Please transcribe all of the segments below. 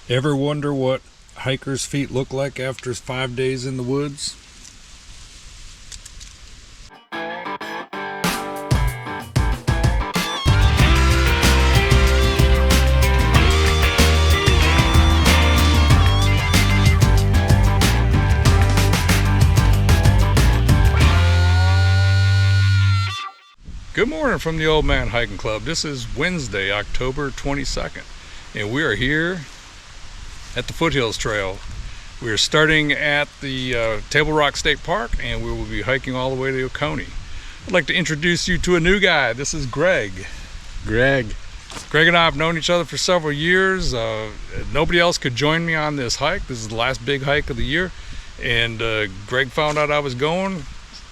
Ever wonder what hikers' feet look like after 5 days in the woods? Good morning from the Old Man Hiking Club. This is Wednesday, October 22nd, and we are here at the Foothills Trail. We are starting at the Table Rock State Park, and we will be hiking all the way to Oconee. I'd like to introduce you to a new guy. This is Greg. Greg and I have known each other for several years. Nobody else could join me on this hike. This is the last big hike of the year, and Greg found out I was going,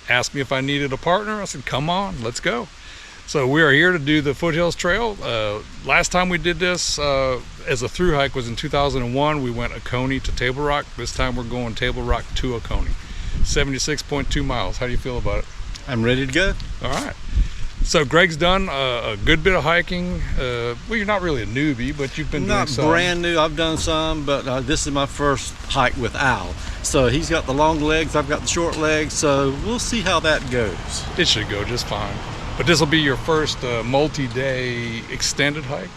asked me if I needed a partner. I said, come on, let's go. So we are here to do the Foothills Trail. Last time we did this as a thru hike was in 2001. We went Oconee to Table Rock. This time we're going Table Rock to Oconee. 76.2 miles. How do you feel about it? I'm ready to go. All right. So Greg's done a good bit of hiking. Well, you're not really a newbie, but you've been doing some. Not brand new. I've done some, but this is my first hike with Al. So he's got the long legs, I've got the short legs, so we'll see how that goes. It should go just fine. But this will be your first multi-day extended hike?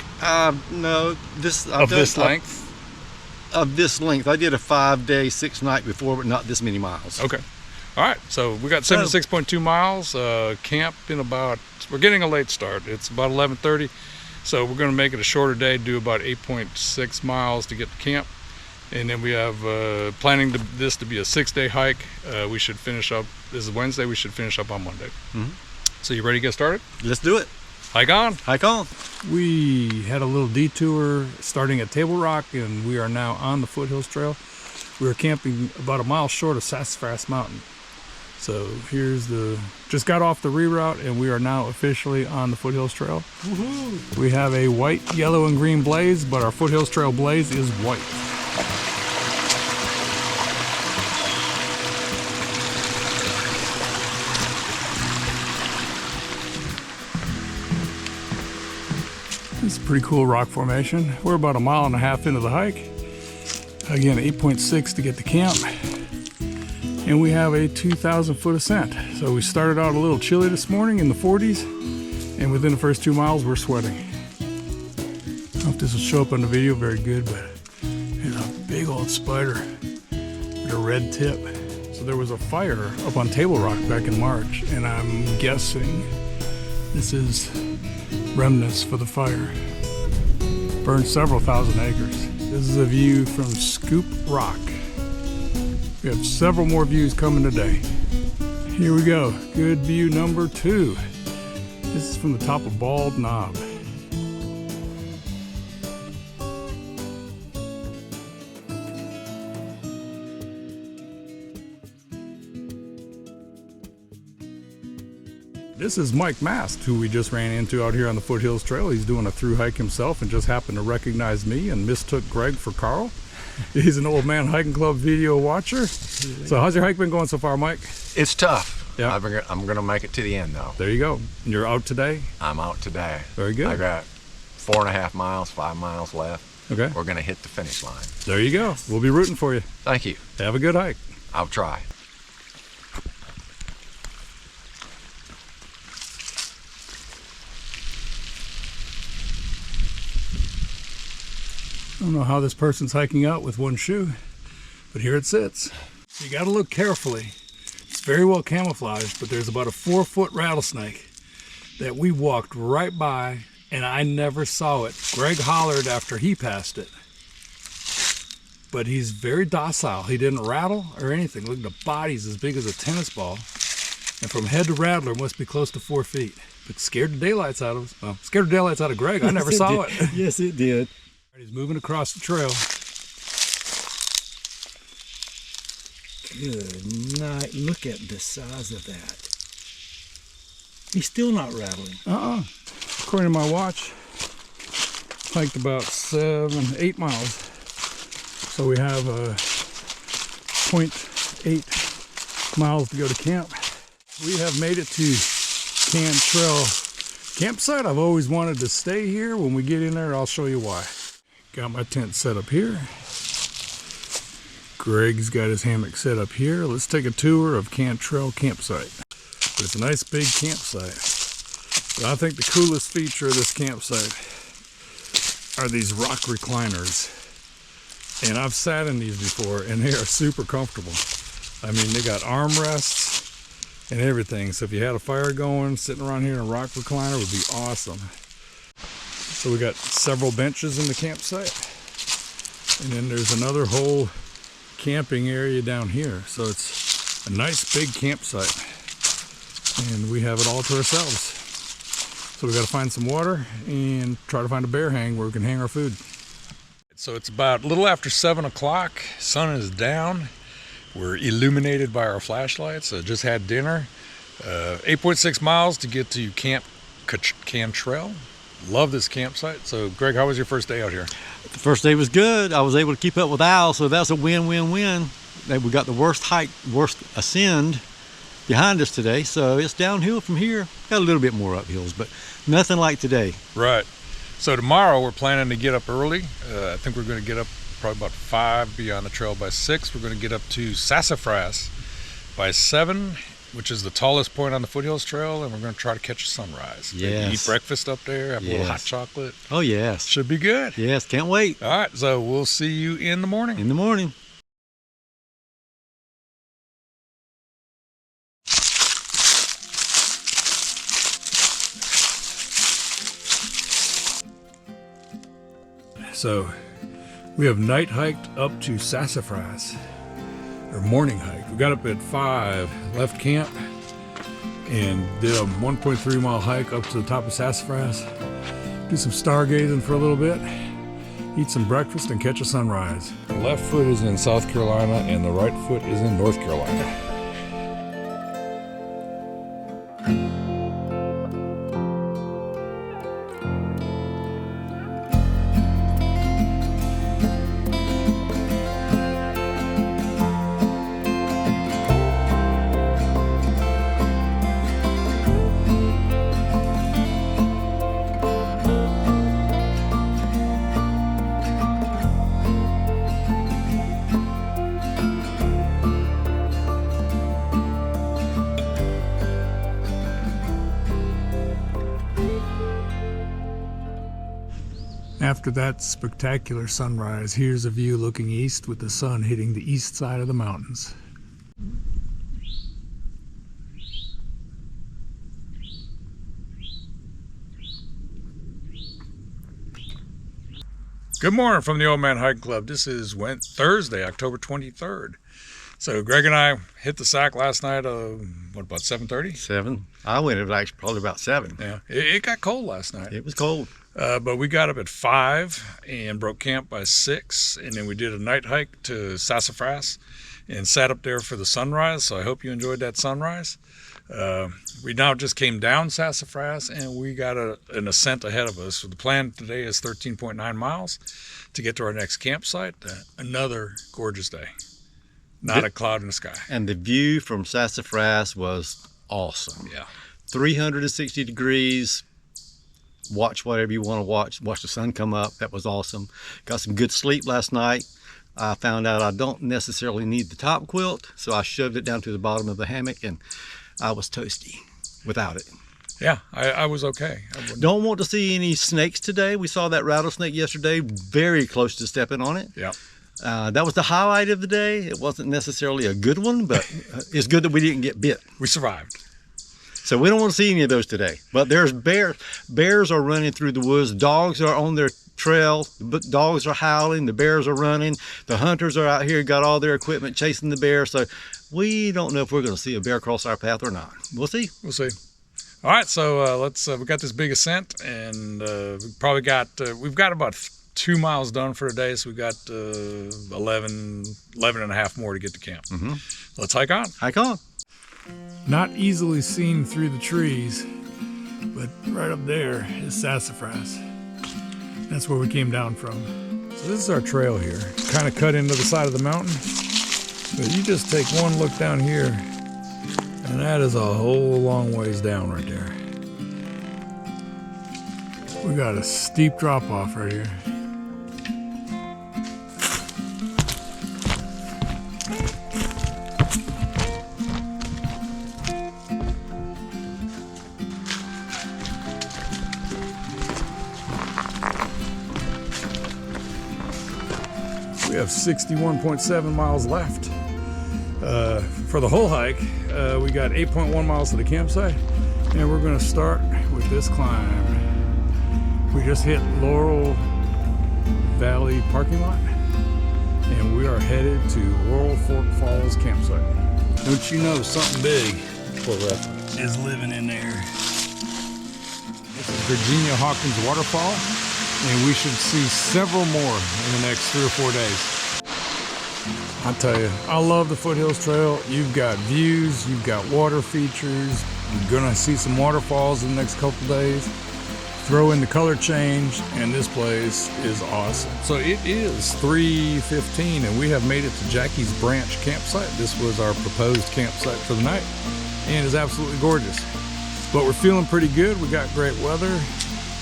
No. Of this length? Of this length. I did a 5-day, 6-night before, but not this many miles. Okay. All right. So we got 76.2 miles. Camp in about, we're getting a late start. It's about 11:30. So we're going to make it a shorter day, do about 8.6 miles to get to camp. And then we have planning this to be a 6-day hike. We should finish up, this is Wednesday, we should finish up on Monday. Mm-hmm. So you ready to get started? Let's do it. Hike on. Hike on. We had a little detour starting at Table Rock, and we are now on the Foothills Trail. We were camping about a mile short of Sassafras Mountain. So here's just got off the reroute, and we are now officially on the Foothills Trail. Woohoo! We have a white, yellow, and green blaze, but our Foothills Trail blaze is white. It's a pretty cool rock formation. We're about 1.5 miles into the hike. Again, 8.6 to get to camp. And we have a 2,000 foot ascent. So we started out a little chilly this morning in the 40s, and within the first 2 miles we're sweating. I don't know if this will show up on the video very good, but there's a big old spider with a red tip. So there was a fire up on Table Rock back in March, and I'm guessing this is remnants for the fire. Burned several thousand acres. This is a view from Scoop Rock. We have several more views coming today. Here we go. Good view number 2. This is from the top of Bald Knob. This is Mike Mast, who we just ran into out here on the Foothills Trail. He's doing a thru hike himself and just happened to recognize me and mistook Greg for Carl. He's an Old Man Hiking Club video watcher. So how's your hike been going so far, Mike? It's tough. Yeah. I'm going to make it to the end, though. There you go. And you're out today? I'm out today. Very good. I got 4.5 miles, 5 miles left. Okay. We're going to hit the finish line. There you go. We'll be rooting for you. Thank you. Have a good hike. I'll try. I don't know how this person's hiking out with one shoe, but here it sits. You got to look carefully. It's very well camouflaged, but there's about a 4-foot rattlesnake that we walked right by, and I never saw it. Greg hollered after he passed it, but he's very docile. He didn't rattle or anything. Look, the body's as big as a tennis ball, and from head to rattler must be close to 4 feet. But scared the daylights out of us. Well, scared the daylights out of Greg. I never saw it. Yes, it did. He's moving across the trail. Good night. Look at the size of that. He's still not rattling. According to my watch, hiked about 8 miles. So we have 0.8 miles to go to camp. We have made it to Trail campsite. I've always wanted to stay here. When we get in there, I'll show you why. Got my tent set up here. Greg's got his hammock set up here. Let's take a tour of Cantrell campsite. It's a nice big campsite. But I think the coolest feature of this campsite are these rock recliners. And I've sat in these before and they are super comfortable. I mean, they got armrests and everything. So if you had a fire going, sitting around here in a rock recliner would be awesome. So we got several benches in the campsite. And then there's another whole camping area down here. So it's a nice big campsite. And we have it all to ourselves. So we got to find some water and try to find a bear hang where we can hang our food. So it's about a little after 7 o'clock. Sun is down. We're illuminated by our flashlights. I just had dinner. 8.6 miles to get to Camp Cantrell. Love this campsite. So Greg, how was your first day out here? The first day was good. I was able to keep up with Al, so that's a win-win-win. We got the worst ascend behind us today, so it's downhill from here. Got a little bit more uphills, but nothing like today. Right. So tomorrow we're planning to get up early. I think we're going to get up probably about 5, be on the trail by 6. We're going to get up to Sassafras by 7, which is the tallest point on the Foothills Trail, and we're going to try to catch a sunrise. Yes. Maybe eat breakfast up there, have a little hot chocolate. Oh, yes. Should be good. Yes, can't wait. All right, so we'll see you in the morning. In the morning. So we have night hiked up to Sassafras, or morning hike. We got up at 5, left camp, and did a 1.3 mile hike up to the top of Sassafras. Do some stargazing for a little bit, eat some breakfast, and catch a sunrise. The left foot is in South Carolina, and the right foot is in North Carolina. After that spectacular sunrise, here's a view looking east with the sun hitting the east side of the mountains. Good morning from the Old Man Hiking Club. This is Thursday, October 23rd. So Greg and I hit the sack last night, what, about 7:30? 7. I went at actually probably about 7. Yeah, it got cold last night. It was cold. But we got up at 5 and broke camp by 6, and then we did a night hike to Sassafras and sat up there for the sunrise. So I hope you enjoyed that sunrise. We now just came down Sassafras, and we got an ascent ahead of us. So the plan today is 13.9 miles to get to our next campsite. Another gorgeous day. Not a cloud in the sky. And the view from Sassafras was awesome. Yeah. 360 degrees. Watch whatever you want to watch. Watch the sun come up. That was awesome. Got some good sleep last night. I found out I don't necessarily need the top quilt, so I shoved it down to the bottom of the hammock, and I was toasty without it. Yeah, I was okay. Don't want to see any snakes today. We saw that rattlesnake yesterday, very close to stepping on it. Yeah. That was the highlight of the day. It wasn't necessarily a good one, but it's good that we didn't get bit. We survived. So we don't want to see any of those today. But there's bears. Bears are running through the woods. Dogs are on their trail. The dogs are howling. The bears are running. The hunters are out here, got all their equipment chasing the bear. So we don't know if we're going to see a bear cross our path or not. We'll see. We'll see. All right, so we got this big ascent, and we've got about 2 miles done for today, so we've got 11 and a half more to get to camp. Mm-hmm. Let's hike on. Hike on. Not easily seen through the trees, but right up there is Sassafras. That's where we came down from. So this is our trail here. Kind of cut into the side of the mountain. But you just take one look down here, and that is a whole long ways down right there. We got a steep drop off right here. We have 61.7 miles left. For the whole hike, we got 8.1 miles to the campsite, and we're gonna start with this climb. We just hit Laurel Valley parking lot, and we are headed to Laurel Fork Falls campsite. Don't you know something big is living in there? This is Virginia Hawkins Waterfall, and we should see several more in the next 3 or 4 days. I tell you, I love the Foothills Trail. You've got views, you've got water features. You're gonna see some waterfalls in the next couple days. Throw in the color change, and this place is awesome. So it is 3:15, and we have made it to Jackie's Branch campsite. This was our proposed campsite for the night, and it's absolutely gorgeous. But we're feeling pretty good. We got great weather.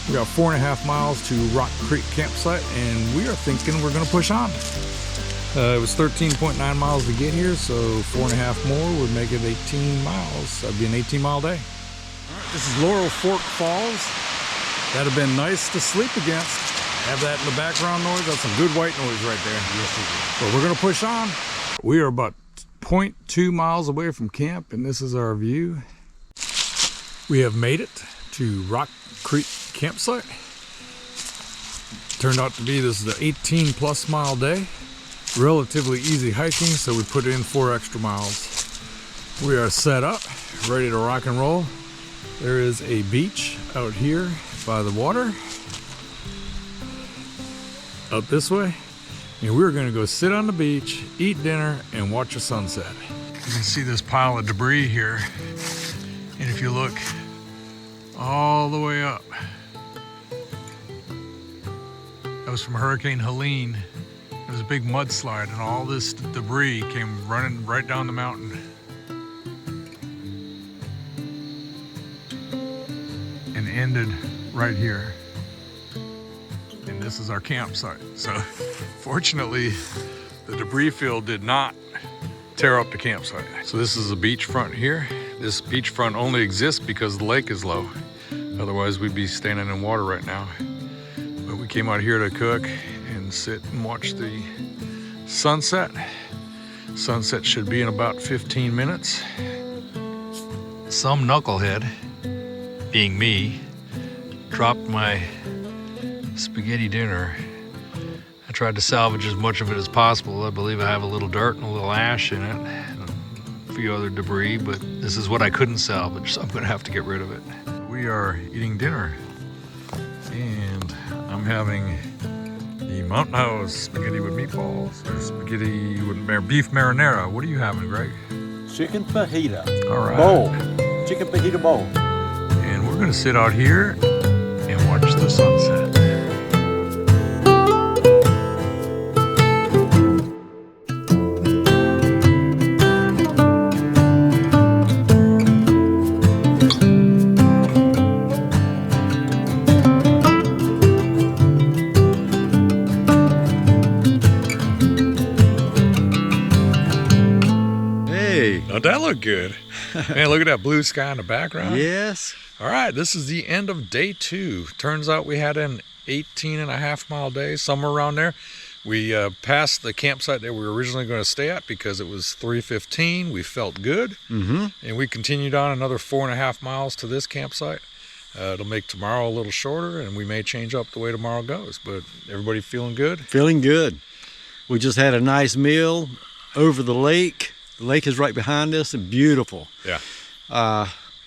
We got 4.5 miles to Rock Creek campsite, and we are thinking we're gonna push on. It was 13.9 miles to get here, so 4.5 more would make it 18 miles. That'd be an 18-mile day. All right, this is Laurel Fork Falls. That'd have been nice to sleep against. Have that in the background noise. That's some good white noise right there. Yes, it is. But we're gonna push on. We are about 0.2 miles away from camp, and this is our view. We have made it to Rock Creek campsite. Turned out to be this is the 18+ mile day. Relatively easy hiking, so we put in 4 extra miles. We are set up, ready to rock and roll. There is a beach out here by the water, out this way, and we're gonna go sit on the beach, eat dinner, and watch a sunset. You can see this pile of debris here, and if you look all the way up, that was from Hurricane Helene. It was a big mudslide, and all this debris came running right down the mountain. And ended right here. And this is our campsite. So fortunately, the debris field did not tear up the campsite. So this is a beachfront here. This beachfront only exists because the lake is low. Otherwise, we'd be standing in water right now. But we came out here to cook and sit and watch the sunset. Sunset should be in about 15 minutes. Some knucklehead, being me, dropped my spaghetti dinner. I tried to salvage as much of it as possible. I believe I have a little dirt and a little ash in it, and a few other debris, but this is what I couldn't salvage, so I'm gonna have to get rid of it. We are eating dinner, and I'm having the Mountain House spaghetti with meatballs, or spaghetti with beef marinara. What are you having, Greg? Chicken fajita. All right. Bowl. Chicken fajita bowl. And we're gonna sit out here and watch the sunset. Don't that look good? Man, look at that blue sky in the background. Yes. All right, this is the end of day 2. Turns out we had an 18.5 mile day, somewhere around there. We passed the campsite that we were originally going to stay at because it was 3:15. We felt good. And we continued on another 4.5 miles to this campsite. It'll make tomorrow a little shorter, and we may change up the way tomorrow goes. But everybody feeling good? Feeling good. We just had a nice meal over the lake. The lake is right behind us and beautiful. Yeah.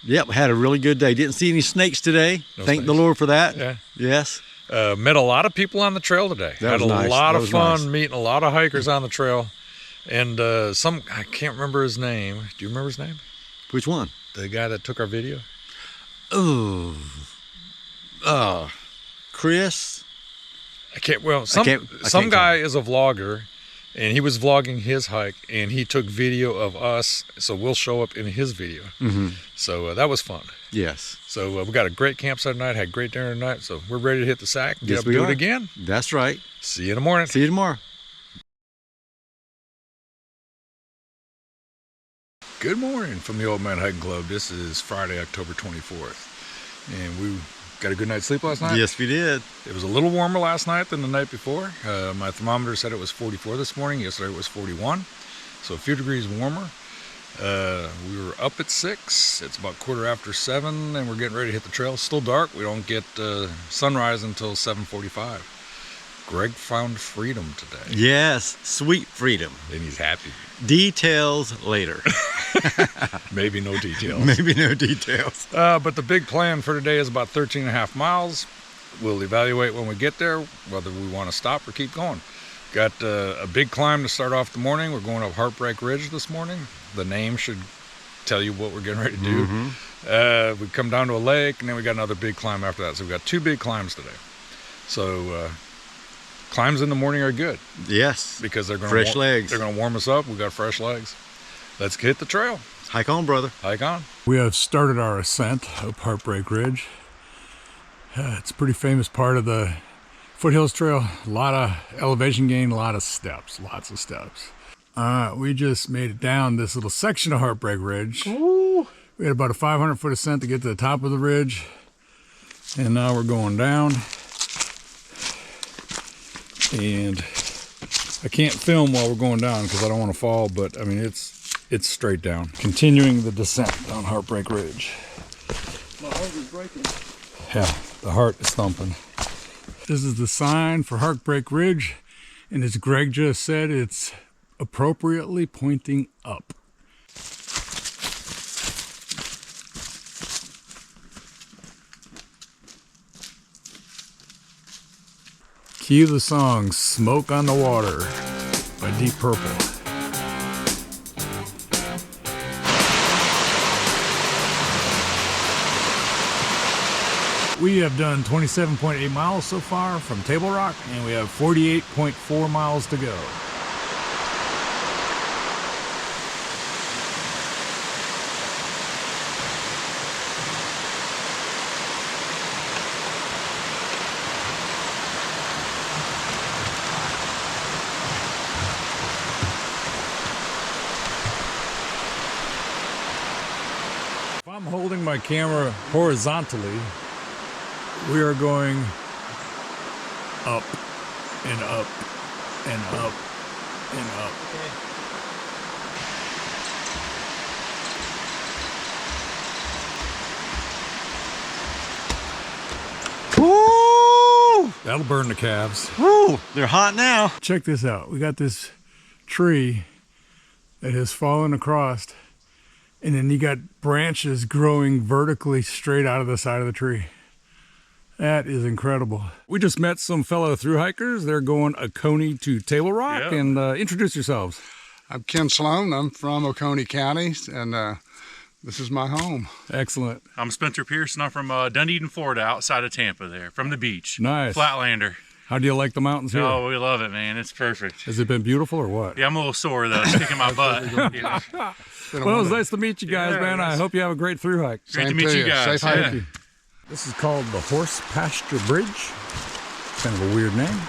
Yep, we had a really good day. Didn't see any snakes today. Thank the Lord for that. Yeah. Yes. Met a lot of people on the trail today. That was had a nice. lot That of was fun nice. meeting a lot of hikers on the trail. And I can't remember his name. Do you remember his name? Which one? The guy that took our video? Oh. Chris? I can't, well, some guy is a vlogger, and he was vlogging his hike, and he took video of us, so we'll show up in his video. So that was fun. Yes. So we got a great campsite tonight, had great dinner tonight, so we're ready to hit the sack and Yes, get up we and do are. it again. That's right. See you in the morning. See you tomorrow. Good morning from the Old Man Hiking Club. This is Friday, October 24th, and we Got a good night's sleep last night? Yes, we did. It was a little warmer last night than the night before. My thermometer said it was 44 this morning. Yesterday it was 41, so a few degrees warmer. We were up at 6. It's about 7:15, and we're getting ready to hit the trail. It's still dark. We don't get sunrise until 7:45. Greg found freedom today. Yes, sweet freedom. And he's happy. Details later. Maybe no details. Maybe no details. But the big plan for today is about 13.5 miles. We'll evaluate when we get there whether we want to stop or keep going. Got a big climb to start off the morning. We're going up Heartbreak Ridge this morning. The name should tell you what we're getting ready to do. We come down to a lake, and then we got another big climb after that. So we've got 2 big climbs today. So climbs in the morning are good. Yes. Because they're going fresh legs. They're going to warm us up. We got fresh legs. Let's hit the trail. Hike on, brother. Hike on. We have started our ascent up Heartbreak Ridge. It's a pretty famous part of the Foothills Trail. A lot of elevation gain, a lot of steps, lots of steps. We just made it down this little section of Heartbreak Ridge. Ooh. We had about a 500-foot ascent to get to the top of the ridge. And now we're going down. And I can't film while we're going down because I don't want to fall, but I mean, it's straight down. Continuing the descent down Heartbreak Ridge. My heart is breaking. Yeah, the heart is thumping. This is the sign for Heartbreak Ridge, and as Greg just said, it's appropriately pointing up. Cue the song Smoke on the Water by Deep Purple. We have done 27.8 miles so far from Table Rock, and we have 48.4 miles to go. If I'm holding my camera horizontally, we are going up and up and up and up. Woo! That'll burn the calves. Woo! They're hot now. Check this out. We got this tree that has fallen across, and then you got branches growing vertically straight out of the side of the tree. That is incredible. We just met some fellow thru hikers. They're going Oconee to Table Rock. Yep. And introduce yourselves. I'm Ken Sloan. I'm from Oconee County, and this is my home. Excellent. I'm Spencer Pearson. I'm from Dunedin, Florida, outside of Tampa there, from the beach. Nice. Flatlander. How do you like the mountains here? Oh, we love it, man. It's perfect. Has it been beautiful or what? Yeah, I'm a little sore, though, sticking my butt. Yeah. Well, it was nice to meet you guys, Yeah, man. I hope you have a great thru hike. Great to Same meet to you you. guys. Safe hike. Yeah. This is called the Horse Pasture Bridge. Kind of a weird name.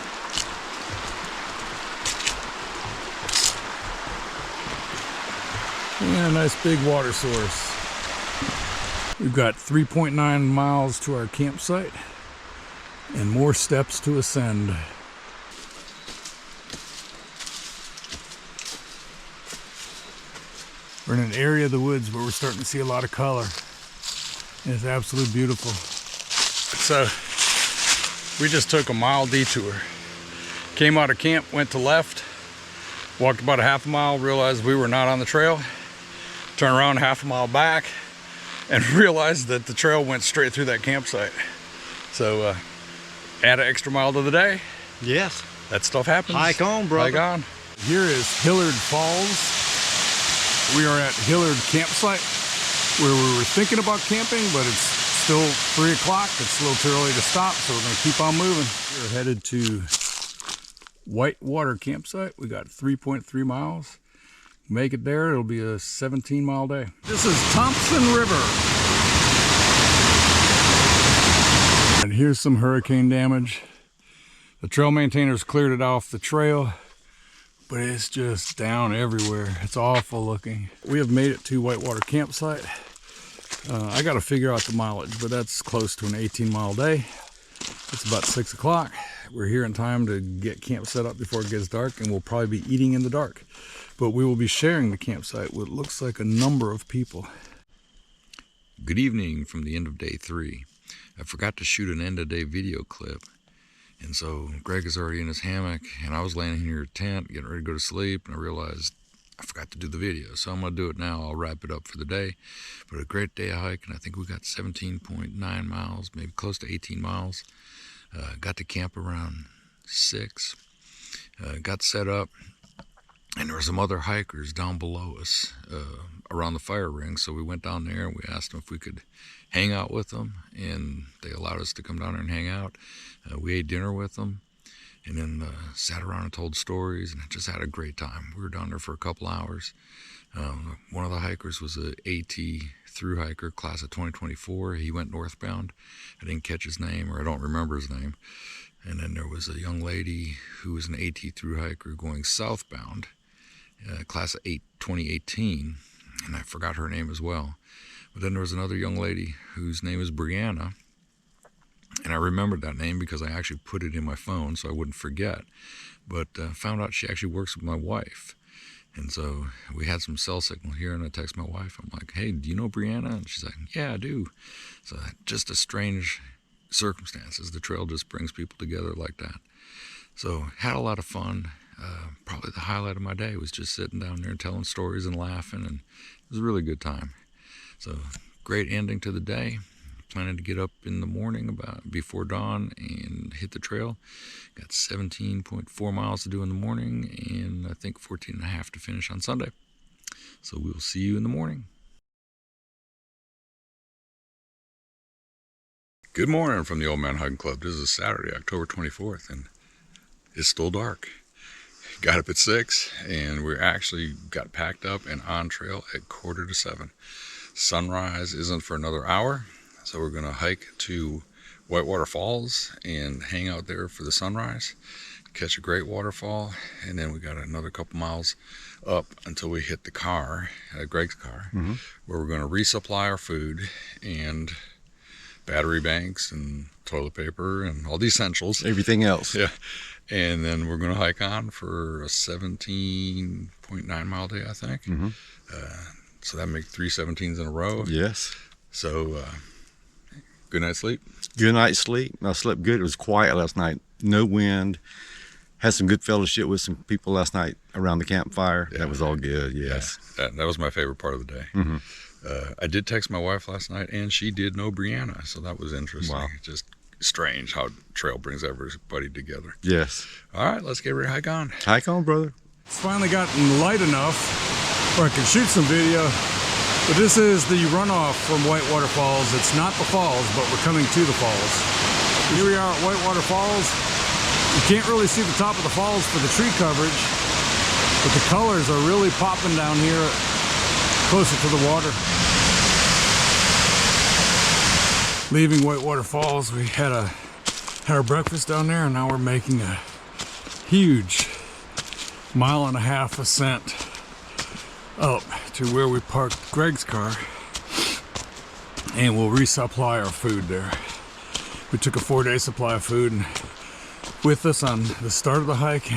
And a nice big water source. We've got 3.9 miles to our campsite and more steps to ascend. We're in an area of the woods where we're starting to see a lot of color. And it's absolutely beautiful. So we just took a mile detour. Came out of camp, went to left, walked about a half a mile, realized we were not on the trail, turned around half a mile back, and realized that the trail went straight through that campsite. So add an extra mile to the day. Yes. That stuff happens. Hike on, brother. Hike on. Here is Hillard Falls. We are at Hillard Campsite, where we were thinking about camping, but it's still 3 o'clock. It's a little too early to stop, so we're going to keep on moving. We're headed to Whitewater Campsite. We got 3.3 miles. Make it there, it'll be a 17-mile day. This is Thompson River. And here's some hurricane damage. The trail maintainers cleared it off the trail, but it's just down everywhere. It's awful looking. We have made it to Whitewater Campsite. I got to figure out the mileage, but that's close to an 18-mile day. It's about 6 o'clock. We're here in time to get camp set up before it gets dark, and we'll probably be eating in the dark. But we will be sharing the campsite with what looks like a number of people. Good evening from the end of day 3. I forgot to shoot an end of day video clip. And so Greg is already in his hammock, and I was laying in your tent, getting ready to go to sleep, and I realized I forgot to do the video. So I'm gonna do it now. I'll wrap it up for the day. But a great day of hiking. I think we got 17.9 miles, maybe close to 18 miles. Got to camp around 6. Got set up, and there were some other hikers down below us around the fire ring. So we went down there and we asked them if we could hang out with them, and they allowed us to come down there and hang out. We ate dinner with them, and then sat around and told stories, and just had a great time. We were down there for a couple hours. One of the hikers was a AT thru hiker, class of 2024. He went northbound. I didn't catch his name, or I don't remember his name. And then there was a young lady who was an AT thru hiker going southbound, class of 2018, and I forgot her name as well. But then there was another young lady whose name is Brianna, and I remembered that name because I actually put it in my phone so I wouldn't forget. But found out she actually works with my wife. And so we had some cell signal here, and I text my wife. I'm like, hey, do you know Brianna? And she's like, yeah, I do. So just a strange circumstances. The trail just brings people together like that. So had a lot of fun. Probably the highlight of my day was just sitting down there and telling stories and laughing, and it was a really good time. So great ending to the day. Planning to get up in the morning about before dawn and hit the trail. Got 17.4 miles to do in the morning, and I think 14.5 to finish on Sunday. So we'll see you in the morning. Good morning from the Old Man Hiking Club. This is Saturday, October 24th, and it's still dark. Got up at 6, and we actually got packed up and on trail at 6:45. Sunrise isn't for another hour. So we're gonna hike to Whitewater Falls and hang out there for the sunrise, catch a great waterfall, and then we got another couple miles up until we hit the car, Greg's car, where we're gonna resupply our food and battery banks and toilet paper and all the essentials. Everything else. Yeah. And then we're gonna hike on for a 17.9 mile day, I think. So that makes 3 17s in a row. Yes. So, good night's sleep. Good night's sleep. I slept good. It was quiet last night. No wind. Had some good fellowship with some people last night around the campfire. Yeah, that was all good. Yes. Yeah, that was my favorite part of the day. I did text my wife last night, and she did know Brianna, so that was interesting. Wow. Just strange how trail brings everybody together. Yes. All right, let's get ready to hike on. Hike on, brother. It's finally gotten light enough where I can shoot some video. But this is the runoff from Whitewater Falls. It's not the falls, but we're coming to the falls. Here we are at Whitewater Falls. You can't really see the top of the falls for the tree coverage, but the colors are really popping down here closer to the water. Leaving Whitewater Falls, we had our breakfast down there, and now we're making a huge 1.5 mile ascent up to where we parked Greg's car, and we'll resupply our food there. We took a 4-day supply of food and with us on the start of the hike.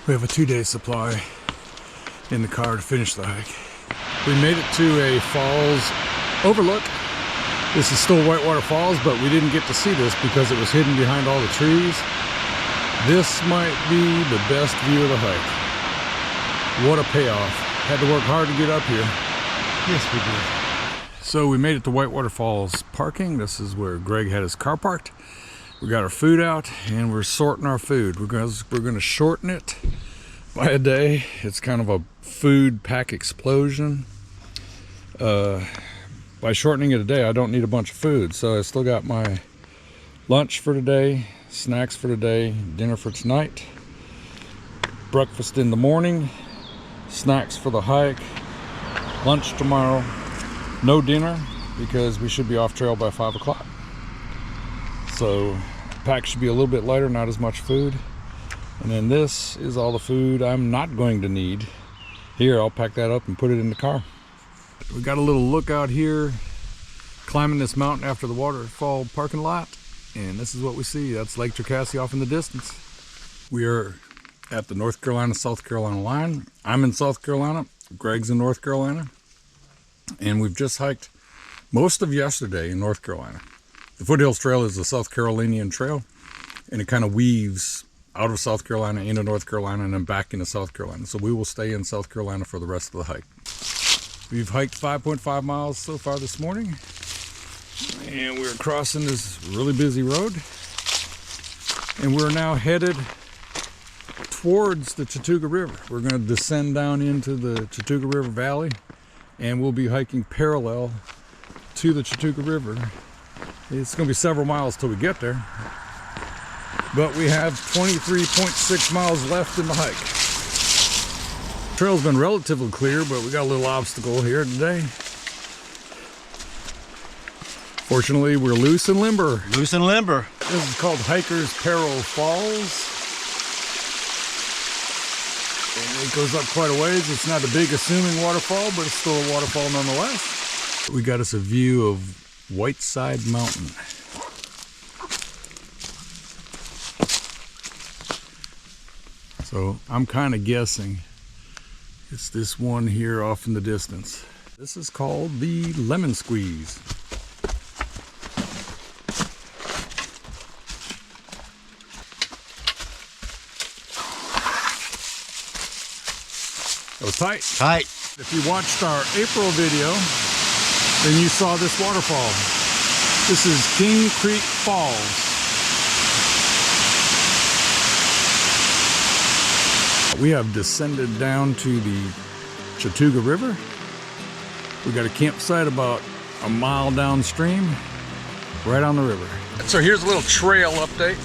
We have a 2-day supply in the car to finish the hike. We made it to a falls overlook. This is still Whitewater Falls, but we didn't get to see this because it was hidden behind all the trees. This might be the best view of the hike. What a payoff. Had to work hard to get up here. Yes, we did. So we made it to Whitewater Falls parking. This is where Greg had his car parked. We got our food out, and we're sorting our food. We're going to shorten it by a day. It's kind of a food pack explosion. By shortening it a day, I don't need a bunch of food. So I still got my lunch for today, snacks for today, dinner for tonight, breakfast in the morning, snacks for the hike, lunch tomorrow, no dinner because we should be off trail by 5 o'clock. So the pack should be a little bit lighter, not as much food. And then this is all the food I'm not going to need. Here, I'll pack that up and put it in the car. We got a little lookout here climbing this mountain after the waterfall parking lot, and this is what we see. That's Lake Tracassie off in the distance. We are at the North Carolina-South Carolina line. I'm in South Carolina, Greg's in North Carolina, and we've just hiked most of yesterday in North Carolina. The Foothills Trail is a South Carolinian trail, and it kind of weaves out of South Carolina into North Carolina and then back into South Carolina. So we will stay in South Carolina for the rest of the hike. We've hiked 5.5 miles so far this morning, and we're crossing this really busy road, and we're now headed towards the Chattooga River. We're going to descend down into the Chattooga River Valley, and we'll be hiking parallel to the Chattooga River. It's going to be several miles till we get there, but we have 23.6 miles left in the hike. The trail's been relatively clear, but we got a little obstacle here today. Fortunately, we're loose and limber. Loose and limber. This is called Hiker's Peril Falls. And it goes up quite a ways. It's not a big assuming waterfall, but it's still a waterfall nonetheless. We got us a view of Whiteside Mountain. So I'm kind of guessing it's this one here off in the distance. This is called the Lemon Squeeze. That was tight. Tight. If you watched our April video, then you saw this waterfall. This is King Creek Falls. We have descended down to the Chattooga River. We got a campsite about a mile downstream, right on the river. So here's a little trail update.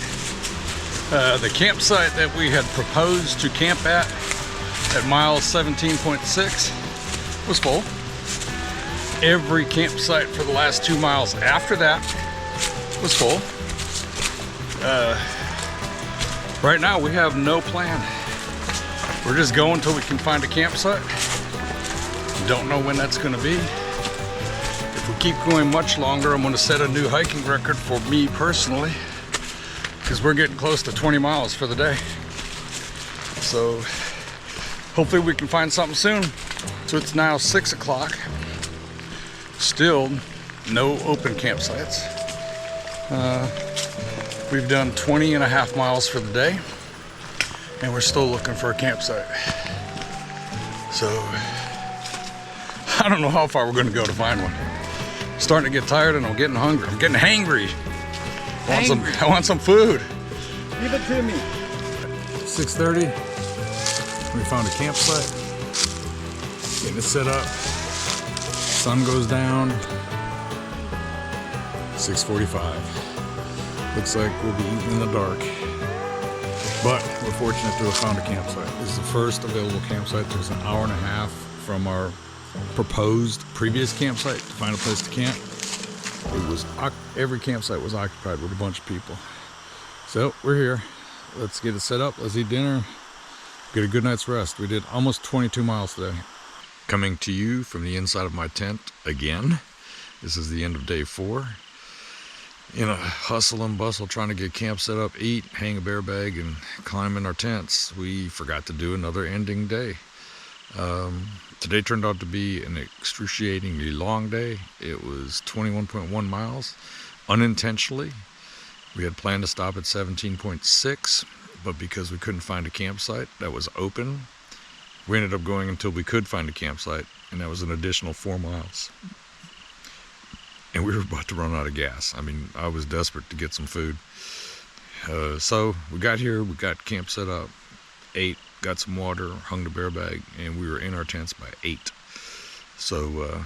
The campsite that we had proposed to camp at mile 17.6 was full. Every campsite for the last 2 miles after that was full. Right now we have no plan. We're just going until we can find a campsite. Don't know when that's gonna be. If we keep going much longer, I'm gonna set a new hiking record for me personally, because we're getting close to 20 miles for the day. So hopefully we can find something soon. So it's now 6 o'clock. Still no open campsites. We've done 20.5 miles for the day, and we're still looking for a campsite. So I don't know how far we're gonna go to find one. I'm starting to get tired and I'm getting hungry. I'm getting hangry. I want some food. Give it to me. 6:30. We found a campsite. Getting it set up. Sun goes down. 6:45. Looks like we'll be eating in the dark. But we're fortunate to have found a campsite. This is the first available campsite. There's an hour and a half from our proposed previous campsite to find a place to camp. Every campsite was occupied with a bunch of people. So we're here. Let's get it set up. Let's eat dinner. Get a good night's rest. We did almost 22 miles today. Coming to you from the inside of my tent again. This is the end of day 4. In a hustle and bustle trying to get camp set up, eat, hang a bear bag, and climb in our tents, we forgot to do another ending day. Today turned out to be an excruciatingly long day. It was 21.1 miles, unintentionally. We had planned to stop at 17.6, but because we couldn't find a campsite that was open, we ended up going until we could find a campsite, and that was an additional 4 miles. And we were about to run out of gas. I mean, I was desperate to get some food. So we got here, we got camp set up, ate, got some water, hung the bear bag, and we were in our tents by 8. So we're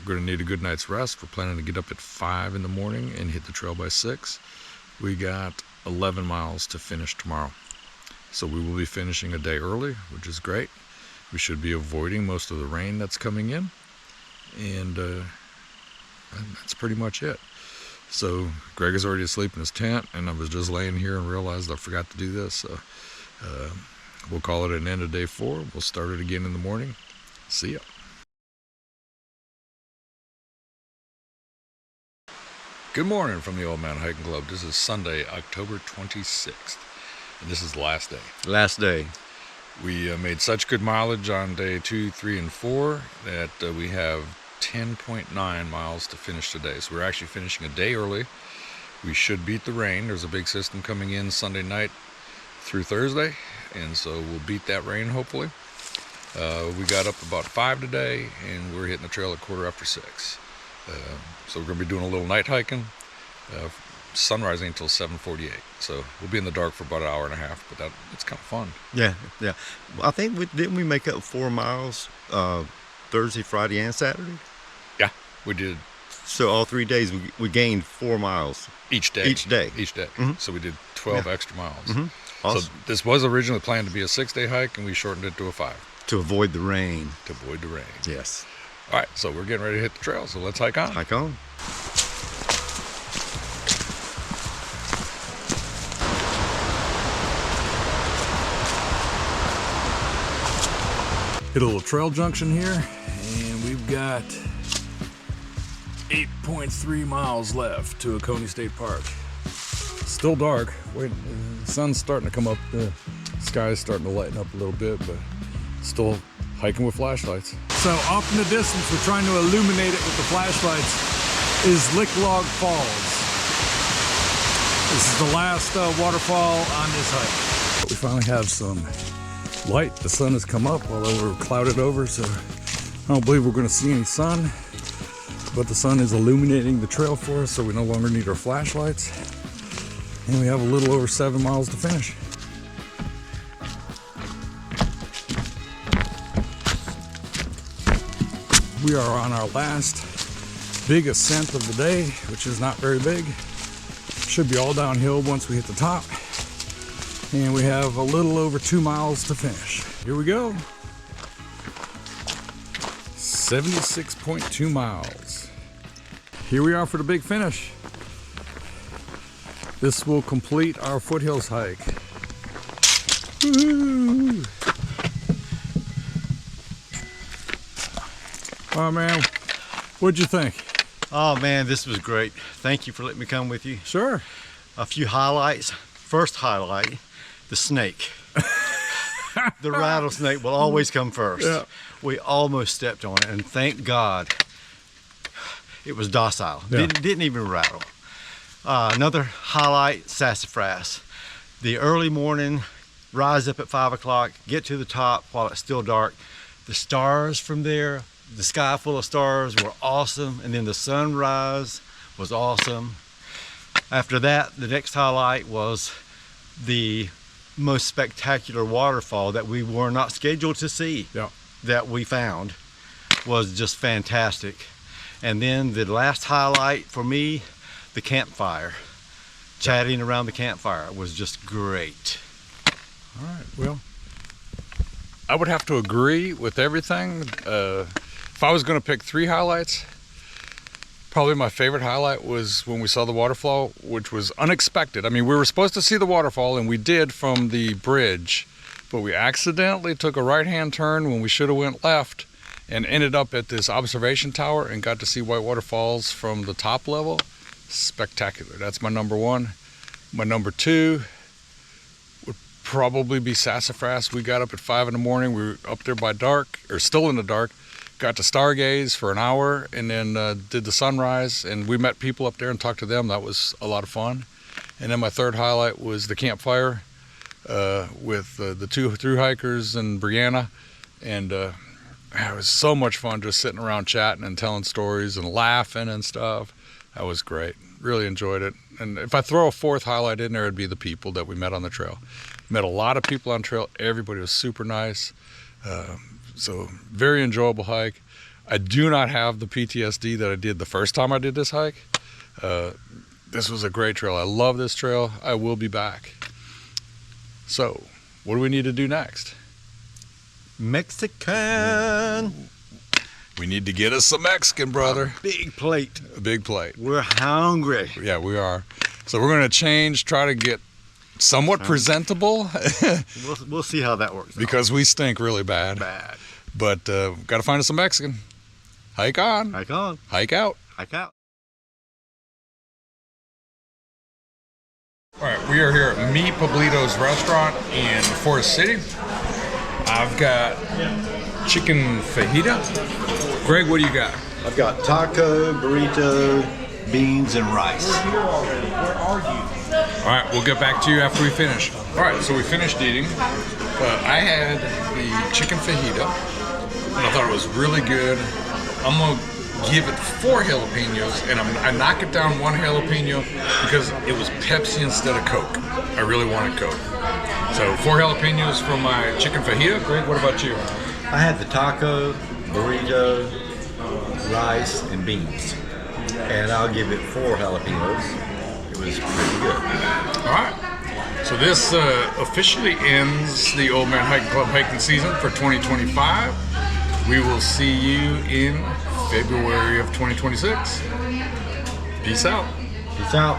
gonna need a good night's rest. We're planning to get up at 5 in the morning and hit the trail by 6. We got 11 miles to finish tomorrow. So we will be finishing a day early, which is great. We should be avoiding most of the rain that's coming in. And that's pretty much it. So Greg is already asleep in his tent, and I was just laying here and realized I forgot to do this. So we'll call it an end of day 4. We'll start it again in the morning. See ya. Good morning from the Old Man Hiking Club. This is Sunday, October 26th, and this is the last day. Last day. We made such good mileage on day 2, 3, and 4 that we have 10.9 miles to finish today. So we're actually finishing a day early. We should beat the rain. There's a big system coming in Sunday night through Thursday, and so we'll beat that rain hopefully. We got up about 5 today, and we're hitting the trail at 6:15. So we're going to be doing a little night hiking. Sunrise ain't until 7:48, so we'll be in the dark for about an hour and a half, but it's kind of fun. Yeah. Well, I think didn't we make up 4 miles Thursday, Friday, and Saturday? Yeah, we did. So all 3 days we gained 4 miles Each day. Mm-hmm. So we did 12 extra miles. Mm-hmm. Awesome. So this was originally planned to be a 6-day hike, and we shortened it to a 5. To avoid the rain. To avoid the rain. Yes. All right, so we're getting ready to hit the trail, so let's hike on. Hike on. Hit a little trail junction here, and we've got 8.3 miles left to Oconee State Park. Still dark. Wait, the sun's starting to come up. The sky's starting to lighten up a little bit, but still hiking with flashlights. So off in the distance, we're trying to illuminate it with the flashlights, is Lick Log Falls. This is the last waterfall on this hike. We finally have some light. The sun has come up, although we're clouded over, so I don't believe we're going to see any sun, but the sun is illuminating the trail for us, so we no longer need our flashlights, and we have a little over 7 miles to finish. We are on our last big ascent of the day, which is not very big. Should be all downhill once we hit the top. And we have a little over 2 miles to finish. Here we go. 76.2 miles. Here we are for the big finish. This will complete our foothills hike. Woo-hoo. Oh man, what'd you think? Oh man, this was great. Thank you for letting me come with you. Sure. A few highlights. First highlight, the snake. The rattlesnake will always come first. Yeah. We almost stepped on it, and thank God it was docile. Yeah. Didn't even rattle. Another highlight, sassafras. The early morning, rise up at 5 o'clock, get to the top while it's still dark. The stars from there, the sky full of stars were awesome, and then the sunrise was awesome. After that, the next highlight was the most spectacular waterfall that we were not scheduled to see. Yeah. That we found was just fantastic. And then the last highlight for me, the campfire. Chatting around the campfire was just great. All right, well, I would have to agree with everything. If I was going to pick 3 highlights, probably my favorite highlight was when we saw the waterfall, which was unexpected. I mean, we were supposed to see the waterfall, and we did from the bridge, but we accidentally took a right-hand turn when we should have went left and ended up at this observation tower and got to see Whitewater Falls from the top level. Spectacular. That's my number 1. My number 2 would probably be sassafras. We got up at 5 in the morning. We were up there by dark, or still in the dark. Got to stargaze for an hour, and then did the sunrise, and we met people up there and talked to them. That was a lot of fun. And then my third highlight was the campfire with the 2 thru hikers and Brianna, and it was so much fun just sitting around chatting and telling stories and laughing and stuff. That was great. Really enjoyed it. And if I throw a 4th highlight in there, it'd be the people that we met on the trail. Met a lot of people on trail. Everybody was super nice. So very enjoyable hike. I do not have the PTSD that I did the first time I did this hike. This was a great trail. I love this trail. I will be back. So what do we need to do next? Mexican. We need to get us some Mexican, brother. Big plate. A big plate. We're hungry. Yeah, we are. So we're going to change, try to get somewhat presentable. We'll see how that works. Because we stink really bad. But got to find us some Mexican. Hike on. Hike on. Hike out. Hike out. All right, we are here at Mi Pueblito's restaurant in Forest City. I've got chicken fajita. Greg, what do you got? I've got taco, burrito, beans, and rice. All right, we'll get back to you after we finish. All right, so we finished eating. I had the chicken fajita, and I thought it was really good. I'm gonna give it 4 jalapenos, and I knock it down 1 jalapeno because it was Pepsi instead of Coke. I really wanted Coke. So 4 jalapenos from my chicken fajita. Greg, what about you? I had the taco, burrito, rice, and beans. And I'll give it 4 jalapenos. It was pretty good. All right. So this officially ends the Old Man Hiking Club hiking season for 2025. We will see you in February of 2026. Peace out. Peace out.